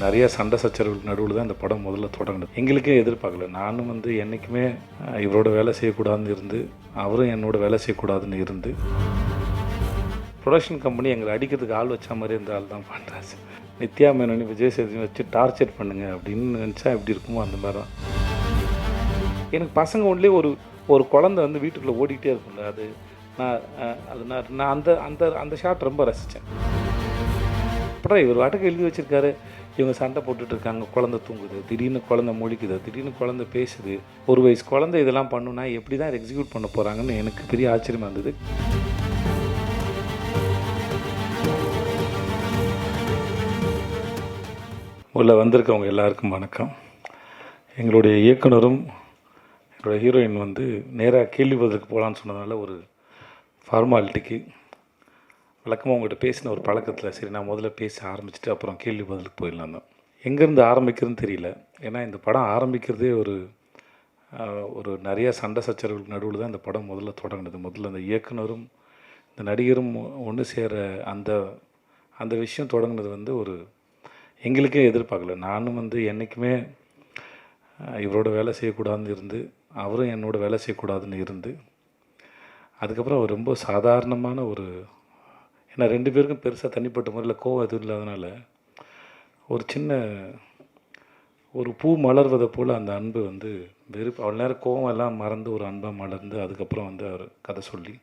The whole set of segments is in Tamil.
நிறைய சண்டை சச்சரவுகளுக்கு நடுவில் தான் இந்த படம் முதல்ல தொடங்கினது. எங்களுக்கே எதிர்பார்க்கல. நானும் என்றைக்குமே இவரோட வேலை செய்யக்கூடாதுன்னு இருந்து, அவரும் என்னோட வேலை செய்யக்கூடாதுன்னு இருந்து, ப்ரொடக்ஷன் கம்பெனி எங்களை அடிக்கிறதுக்கு ஆள் வச்ச மாதிரி இருந்த ஆள் தான் பண்ணுறாச்சு. நித்யா மேனனி, விஜய் சேதுபதி வச்சு டார்ச்சர் பண்ணுங்க அப்படின்னு நினச்சா எப்படி இருக்குமோ அந்த மாதிரி தான். எனக்கு பசங்க ஒன்றுலேயே ஒரு குழந்தை வீட்டுக்குள்ளே ஓடிக்கிட்டே இருக்கும்ல, நான் அந்த அந்த அந்த ஷாட் ரொம்ப ரசித்தேன். அப்புறம் இவர் வாட்டுக்கு எழுதி வச்சுருக்காரு, இவங்க சண்டை போட்டுட்ருக்காங்க, குழந்தை தூங்குது, திடீர்னு குழந்தை முழிக்குது, திடீர்னு குழந்தை பேசுது. ஒரு வயசு குழந்தை இதெல்லாம் பண்ணுன்னா எப்படி தான் எக்ஸிக்யூட் பண்ண போகிறாங்கன்னு எனக்கு பெரிய ஆச்சரியமாக இருந்தது. உள்ள வந்திருக்கவங்க எல்லாருக்கும் வணக்கம். எங்களுடைய இயக்குனரும் என்னோடய ஹீரோயின் நேராக கேள்வி பதிலுக்கு போகலான்னு சொன்னதுனால ஒரு ஃபார்மாலிட்டிக்கு வழக்கமாக உங்கள்கிட்ட பேசின ஒரு பழக்கத்தில் சரி நான் முதல்ல பேச ஆரம்பிச்சுட்டு அப்புறம் கேள்வி பதிலுக்கு போயிடலாம் தான். எங்கேருந்து ஆரம்பிக்கிறதுன்னு தெரியல. ஏன்னா இந்த படம் ஆரம்பிக்கிறதே ஒரு நிறைய சண்டை சச்சரவுகளுக்கு நடுவில் தான் இந்த படம் முதல்ல தொடங்கினது. முதல்ல அந்த இயக்குனரும் இந்த நடிகரும் ஒன்று சேர அந்த அந்த விஷயம் தொடங்கினது ஒரு எங்களுக்கே எதிர்பார்க்கல. நானும் என்றைக்குமே இவரோட வேலை செய்யக்கூடாதுன்னு இருந்து, அவரும் என்னோட வேலை செய்யக்கூடாதுன்னு இருந்து, அதுக்கப்புறம் ரொம்ப சாதாரணமான ஏன்னா 2 பேருக்கும் பெருசாக தனிப்பட்ட முறையில் கோவம் எதுவும் இல்லாதனால ஒரு சின்ன ஒரு பூ மலர்வதை போல் அந்த அன்பு வெறுப்பு அவ்வளோ நேரம் கோவம் எல்லாம் மறந்து ஒரு அன்பாக மலர்ந்து அதுக்கப்புறம் அவர் கதை சொல்லி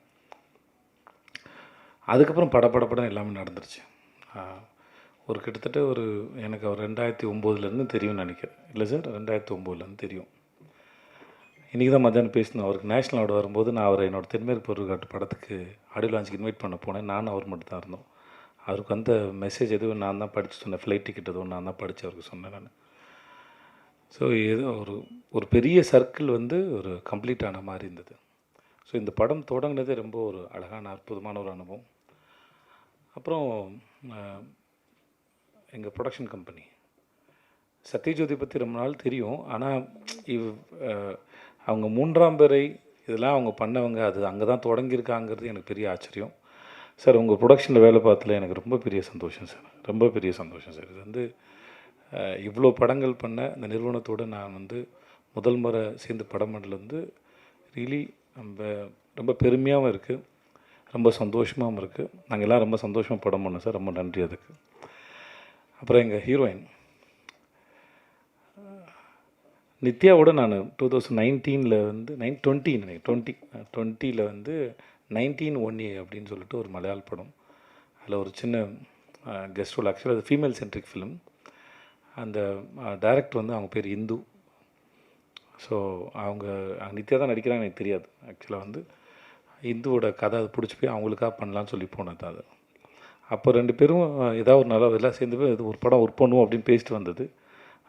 அதுக்கப்புறம் படப்படப்படம் எல்லாமே நடந்துருச்சு. கிட்டத்தட்ட எனக்கு அவர் 2009 தெரியும்னு நினைக்கிறேன். இல்லை சார், 2009 தெரியும். இன்றைக்கி தான் மத்தியானம் பேசணும். அவருக்கு நேஷ்னல் அவார்டு வரும்போது நான் அவரை என்னோடய தென்மேற்கு பொருட்காட்டு படத்துக்கு ஆடியோ லான்ச்சுக்கு இன்வைட் பண்ண போனேன். நானும் அவர் மட்டும் தான் இருந்தோம். அவருக்கு மெசேஜ் எதுவும் நான் தான் படித்து சொன்னேன். ஃப்ளைட் டிக்கெட் எதுவும் நான் தான் படித்து அவருக்கு சொன்னேன் நான். ஸோ ஏதோ ஒரு பெரிய சர்க்கிள் ஒரு கம்ப்ளீட் ஆன மாதிரி இருந்தது. ஸோ இந்த படம் தொடங்கினதே ரொம்ப ஒரு அழகான அற்புதமான ஒரு அனுபவம். அப்புறம் எங்கள் ப்ரொடக்ஷன் கம்பெனி சத்யஜோதி பற்றி ரொம்ப நாள் தெரியும். ஆனால் அவங்க 3ஆம் பிறை இதெல்லாம் அவங்க பண்ணவங்க, அது அங்கே தான் தொடங்கியிருக்காங்கிறது எனக்கு பெரிய ஆச்சரியம். சார் உங்கள் ப்ரொடக்ஷனில் வேலை பார்த்ததில் எனக்கு ரொம்ப பெரிய சந்தோஷம் சார், ரொம்ப பெரிய சந்தோஷம் சார். இது இவ்வளோ படங்கள் பண்ண இந்த நிறுவனத்தோடு நான் முதல் முறை சேர்ந்து படம் பண்ணலேருந்து ரியலி ரொம்ப பெருமையாகவும் இருக்குது, ரொம்ப சந்தோஷமாகவும் இருக்குது. நாங்கள் எல்லாம் ரொம்ப சந்தோஷமாக படம் பண்ணோம் சார், ரொம்ப நன்றி அதுக்கு. அப்புறம் எங்கள் ஹீரோயின் நித்யாவோட நான் 2019 2020 19/1A அப்படின்னு சொல்லிட்டு ஒரு மலையாள படம், அதில் ஒரு சின்ன கெஸ்ட் ரோல். ஆக்சுவலாக அது ஃபீமேல் சென்ட்ரிக் ஃபிலிம். அந்த டைரக்டர் அவங்க பேர் இந்து. ஸோ அவங்க நித்யா தான் நடிக்கிறாங்க, எனக்கு தெரியாது. ஆக்சுவலாக இந்துவோட கதை அது பிடிச்சி போய் அவங்களுக்காக பண்ணலான்னு சொல்லி போனது அது. அப்போ 2 பேரும் ஏதாவது ஒரு நல்லா எல்லாம் சேர்ந்து போய் இது ஒரு படம் ஒர்க் பண்ணுவோம் அப்படின்னு பேசிட்டு வந்தது.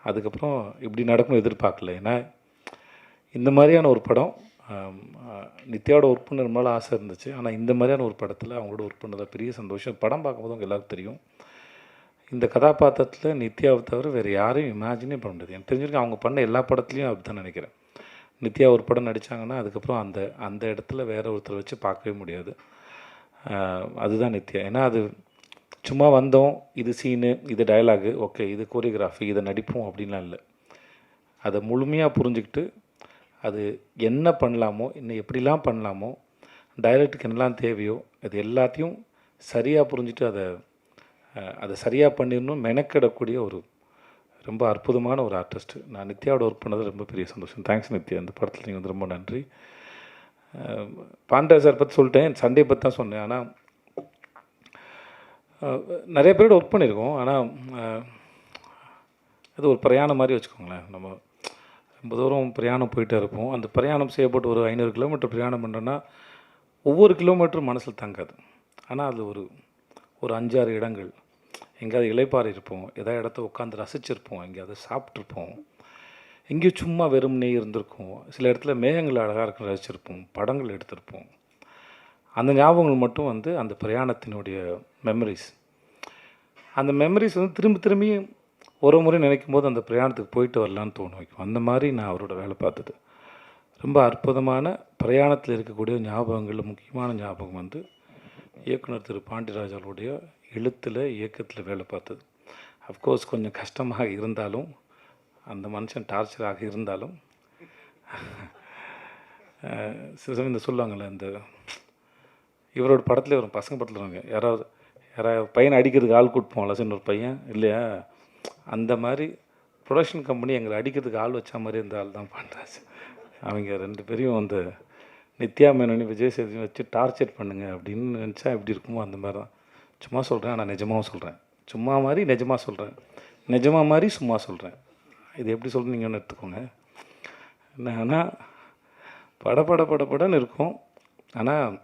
அதுக்கப்புறம் இப்படி நடக்கும்னு எதிர்பார்க்கல. ஏன்னா இந்த மாதிரியான ஒரு படம் நித்யாவோட ஒர்க் பண்ண ரொம்ப நாள் ஆசை இருந்துச்சு. ஆனால் இந்த மாதிரியான ஒரு படத்தில் அவங்களோட ஒர்க் பண்ணதில் பெரிய சந்தோஷம். படம் பார்க்கும்போது அவங்க எல்லாருக்கும் தெரியும், இந்த கதாபாத்திரத்தில் நித்யாவை தவிர வேறு யாரையும் இமேஜினே பண்ண முடியாது. எனக்கு தெரிஞ்சிருக்கு அவங்க பண்ண எல்லா படத்துலையும் அப்படி தான் நினைக்கிறேன். நித்யா ஒரு படம் நடித்தாங்கன்னா அதுக்கப்புறம் அந்த இடத்துல வேறு ஒருத்தரை வச்சு பார்க்கவே முடியாது. அதுதான் நித்யா. ஏன்னா அது சும்மா வந்தோம், இது சீனு, இது டயலாகு, ஓகே இது கோரியோகிராஃபி, இதை நடிப்போம் அப்படின்லாம் இல்லை. அதை முழுமையாக புரிஞ்சுக்கிட்டு அது என்ன பண்ணலாமோ, இன்னும் எப்படிலாம் பண்ணலாமோ, டைரக்டருக்கு என்னெல்லாம் தேவையோ அது எல்லாத்தையும் சரியாக புரிஞ்சுட்டு அதை சரியாக பண்ணிடணும் மெனக்கிடக்கூடிய ரொம்ப அற்புதமான ஒரு ஆர்டிஸ்ட்டு. நான் நித்யாவோட ஒர்க் பண்ணது ரொம்ப பெரிய சந்தோஷம். தேங்க்ஸ் நித்யா, இந்த படத்தில் நீங்கள் ரொம்ப நன்றி. பாண்டா சார் பற்றி சொல்லிட்டேன், சண்டே பற்றி தான் சொன்னேன். ஆனால் நிறைய பேரோட ஒர்க் பண்ணியிருக்கோம். ஆனால் அது ஒரு பிரயாணம் மாதிரி வச்சுக்கோங்களேன். நம்ம ரொம்ப தூரம் பிரயாணம் போயிட்டே இருப்போம். அந்த பிரயாணம் செய்யப்பட்டு ஒரு 500 கிலோமீட்டர் பிரயாணம் பண்ணுறோன்னா ஒவ்வொரு கிலோமீட்டரும் மனசில் தங்காது. ஆனால் அது ஒரு 5-6 இடங்கள் எங்கேயாவது இளைப்பாறை இருப்போம், ஏதாவது இடத்த உட்காந்து ரசிச்சிருப்போம், எங்கேயாவது சாப்பிட்ருப்போம், எங்கேயும் சும்மா வெறும்னே இருந்திருக்கும். சில இடத்துல மேகங்கள் அழகாக இருக்க ரசிச்சிருப்போம், படங்கள் எடுத்திருப்போம். அந்த ஞாபகங்கள் மட்டும் அந்த பிரயாணத்தினுடைய மெமரிஸ். அந்த மெமரிஸ் திரும்பி ஒரு முறை நினைக்கும் போது அந்த பிரயாணத்துக்கு போயிட்டு வரலான்னு தோணும் வைக்கும். அந்த மாதிரி நான் அவரோட வேலை பார்த்தது ரொம்ப அற்புதமான பிரயாணத்தில் இருக்கக்கூடிய ஞாபகங்கள். முக்கியமான ஞாபகம் இயக்குனர் திரு பாண்டியராஜ் அவருடைய எழுத்தில் இயக்கத்தில் வேலை பார்த்தது. அஃப்கோர்ஸ் கொஞ்சம் கஷ்டமாக இருந்தாலும், அந்த மனுஷன் டார்ச்சராக இருந்தாலும், சில சமயம் இந்த சொல்லுவாங்கள்ல, இந்த இவரோட படத்துலேயே வரும், பசங்க படத்தில் வருவாங்க, யாராவது பையனை அடிக்கிறதுக்கு ஆள் கூப்பிட்டு சின்ன ஒரு பையன் இல்லையா, அந்த மாதிரி ப்ரொடக்ஷன் கம்பெனி எங்களை அடிக்கிறதுக்கு ஆள் வச்ச மாதிரி இருந்த ஆள் தான் பாண்டராஜ். அவங்க 2 பேரையும் அந்த நித்யா மேனனி, விஜய் சேதுபதி வச்சு டார்ச்சர் பண்ணுங்க அப்படின்னு நினச்சா எப்படி இருக்குமோ அந்த மாதிரி தான். சும்மா சொல்கிறேன், ஆனால் நிஜமாகவும் சொல்கிறேன். சும்மா மாதிரி நிஜமாக சொல்கிறேன், நிஜமாக மாதிரி சும்மா சொல்கிறேன். இது எப்படி சொல்கிறேன் நீங்கள் எடுத்துக்கோங்க. ஆனால் படன்னு இருக்கும். ஆனால்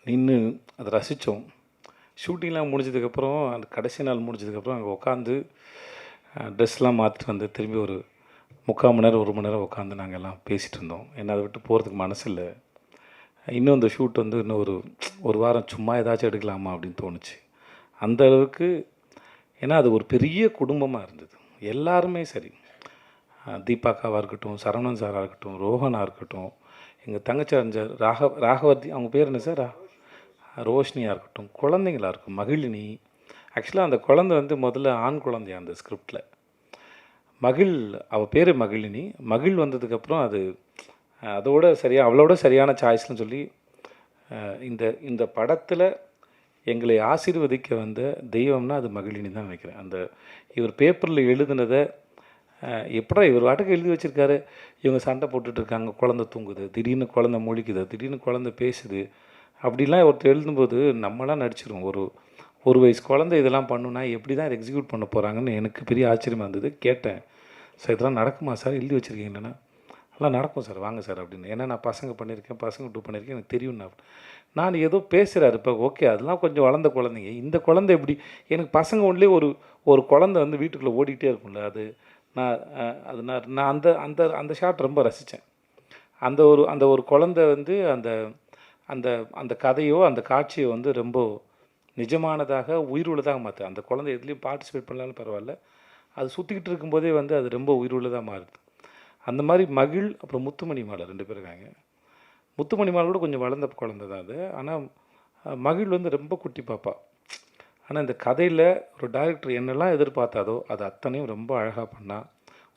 நின்று அதை ரசித்தோம். ஷூட்டிங்லாம் முடிஞ்சதுக்கப்புறம், அந்த கடைசி நாள் முடிஞ்சதுக்கப்புறம் அங்கே உட்காந்து ட்ரெஸ்லாம் மாற்றிட்டு வந்து திரும்பி ஒரு 3/4 மணி நேரம் 1 மணி நேரம் உட்காந்து நாங்கள் எல்லாம் பேசிகிட்டு இருந்தோம். ஏன்னா அதை விட்டு போகிறதுக்கு மனசு இல்லை. இன்னும் இந்த ஷூட் வந்து இன்னும் ஒரு வாரம் சும்மா ஏதாச்சும் எடுக்கலாமா அப்படின்னு தோணுச்சு. அந்த அளவுக்கு. ஏன்னா அது ஒரு பெரிய குடும்பமாக இருந்தது. எல்லாருமே சரி, தீபாக்காவாக இருக்கட்டும், சரவணன் சாராக இருக்கட்டும், ரோஹனாக இருக்கட்டும், எங்கள் தங்கச்சி அறிஞர் ராகவதி, அவங்க பேர் என்ன சார், ரோஷினியாக இருக்கட்டும், குழந்தைங்களாக இருக்கும், மகிழினி. ஆக்சுவலாக அந்த குழந்தை வந்து முதல்ல ஆண் குழந்தையா அந்த ஸ்கிரிப்டில். அவள் பேர் மகிழினி. மகிழ் வந்ததுக்கப்புறம் அது அவளோட சரியான சாய்ஸ்னு சொல்லி இந்த படத்தில் எங்களை ஆசீர்வதிக்க வந்த தெய்வம்னா அது மகிழினி தான் நினைக்கிறேன். இவர் பேப்பரில் எழுதுனதை எப்படா இவர் வாட்டுக்கு எழுதி வச்சுருக்காரு, இவங்க சண்டை போட்டுட்ருக்காங்க, குழந்தை தூங்குது, திடீர்னு குழந்தை முழிக்குது, திடீர்னு குழந்தை பேசுது, அப்படிலாம் ஒருத்தர் எழுதும்போது நம்மளாம் நடிச்சிருவோம். ஒரு வயசு குழந்தை இதெல்லாம் பண்ணுனா எப்படி தான் இதை எக்ஸிக்யூட் பண்ண போகிறாங்கன்னு எனக்கு பெரிய ஆச்சரியமாக இருந்தது. கேட்டேன், சார் இதெல்லாம் நடக்குமா சார், எழுதி வச்சுருக்கீங்களா? எல்லாம் நடக்கும் சார், வாங்க சார் அப்படின்னு. ஏன்னா நான் பசங்க பண்ணியிருக்கேன், பசங்க டூ பண்ணியிருக்கேன், எனக்கு தெரியும். நான் ஏதோ பேசுகிறாரு இப்போ, ஓகே அதெல்லாம் கொஞ்சம் வளர்ந்த குழந்தைங்க. இந்த குழந்தை எப்படி, எனக்கு பசங்க ஒன்றுலேயே ஒரு குழந்தை வந்து வீட்டுக்குள்ளே ஓடிக்கிட்டே இருக்கும்ல, நான் அந்த ஷாட் ரொம்ப ரசித்தேன். அந்த ஒரு குழந்தை வந்து அந்த கதையோ அந்த காட்சியோ வந்து ரொம்ப நிஜமானதாக உயிருள்ளதாக மாற்று. அந்த குழந்தை எதுலேயும் பார்ட்டிசிபேட் பண்ணலாலும் பரவாயில்ல, அது சுற்றிக்கிட்டு இருக்கும்போதே வந்து அது ரொம்ப உயிருள்ளதாக மாறுது. அந்த மாதிரி மகிழ் அப்புறம் முத்துமணி மாலை 2 பேர் இருக்காங்க. முத்துமணி மாலை கூட கொஞ்சம் வளர்ந்த குழந்தை தான் அது. ஆனால் மகிழ் வந்து ரொம்ப குட்டி பாப்பா. ஆனால் இந்த கதையில் ஒரு டைரக்டர் என்னெல்லாம் எதிர்பார்த்தாதோ அது அத்தனையும் ரொம்ப அழகாக பண்ணால்,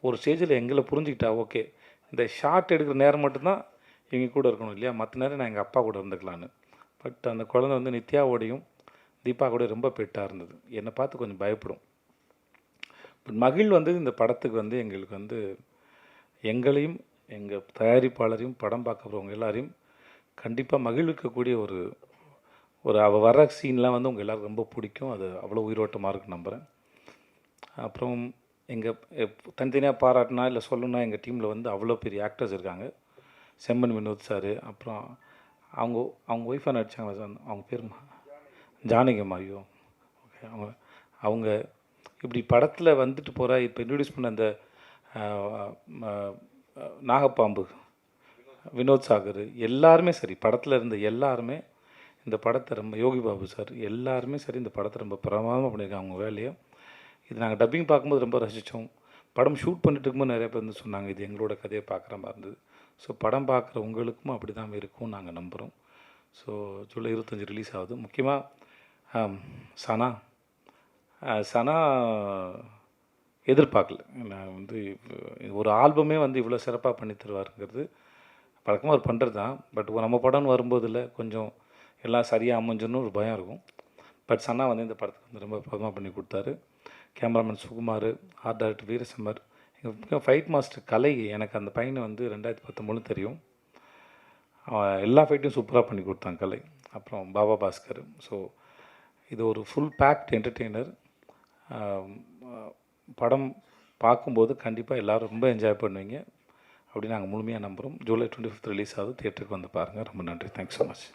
ஒரு ஸ்டேஜில் எங்களை புரிஞ்சுக்கிட்டா, ஓகே இந்த ஷார்ட் எடுக்கிற நேரம் மட்டும்தான் இவங்க கூட இருக்கணும் இல்லையா, மற்ற நேரம் நான் எங்கள் அப்பா கூட இருந்துக்கலான்னு. பட் அந்த குழந்தை வந்து நித்யாவோடையும் தீபா கூட ரொம்ப பெட்டாக இருந்தது. என்னை பார்த்து கொஞ்சம் பயப்படும். பட் மகிழ் வந்து இந்த படத்துக்கு வந்து எங்களுக்கு வந்து எங்களையும் எங்கள் தயாரிப்பாளரையும் படம் பார்க்க போகிறவங்க எல்லாரையும் கண்டிப்பாக மகிழ்விக்கக்கூடிய அவள் வர சீன்லாம் வந்து உங்கள் எல்லோரும் ரொம்ப பிடிக்கும். அது அவ்வளோ உயிரோட்டமாக இருக்குன்னு நம்புகிறேன். அப்புறம் எங்கள் தனித்தனியாக பாராட்டினா இல்லை சொல்லணுன்னா, எங்கள் டீமில் வந்து அவ்வளோ பெரிய ஆக்டர்ஸ் இருக்காங்க. செம்மன் வினோத் சார், அப்புறம் அவங்க ஒய்ஃபாக நடித்தாங்க சார், அவங்க பேர் ஜானகியம்மா. ஐயோ ஓகே, அவங்க இப்படி படத்தில் வந்துட்டு போகிற, இப்போ இன்ட்ரடியூஸ் பண்ண அந்த நாகப்பாம்பு வினோத் சாகர் எல்லாருமே சரி, படத்தில் இருந்த எல்லாருமே இந்த படத்தை ரொம்ப, யோகி பாபு சார் எல்லாருமே சரி, இந்த படத்தை ரொம்ப பிரமாதமாக பண்ணியிருக்காங்க அவங்க வேலையை. இது நாங்கள் டப்பிங் பார்க்கும்போது ரொம்ப ரசித்தோம். படம் ஷூட் பண்ணிட்டு இருக்கும்போது நிறைய பேர் வந்து சொன்னாங்க, இது எங்களோட கதையை பார்க்குற மாதிரி இருந்தது. ஸோ படம் பார்க்குற உங்களுக்கும் அப்படி தான் இருக்கும் நாங்கள் நம்புகிறோம். ஸோ ஜூலை 25 ரிலீஸ் ஆகுது. முக்கியமாக சனா எதிர்பார்க்கல. நான் வந்து ஒரு ஆல்பமே வந்து இவ்வளோ சிறப்பாக பண்ணி தருவாருங்கிறது வழக்கமாக அவர் பண்ணுறது தான். பட் நம்ம படம்னு வரும்போதில் கொஞ்சம் எல்லாம் சரியாக அமைஞ்சுன்னு ஒரு பயம் இருக்கும். பட் சன்னா வந்து இந்த படத்துக்கு வந்து ரொம்ப பிரதமாக பண்ணி கொடுத்தாரு. கேமராமேன் சுகுமார், ஆர்ட் டைரக்டர் வீரசமர், எங்கள் ஃபைட் மாஸ்டர் கலை. எனக்கு அந்த பையனை வந்து 2019 தெரியும். எல்லா ஃபைட்டையும் சூப்பராக பண்ணி கொடுத்தாங்க கலை. அப்புறம் பாபா பாஸ்கர். ஸோ இது ஒரு ஃபுல் பேக்ட் என்டர்டெய்னர். படம் பார்க்கும்போது கண்டிப்பாக எல்லோரும் ரொம்ப என்ஜாய் பண்ணுவீங்க அப்படின்னு நாங்கள் முழுமையாக நம்புகிறோம். ஜூலை 25 ரிலீஸ் ஆகுது. தியேட்டருக்கு வந்து பாருங்கள். ரொம்ப நன்றி. Thanks so much.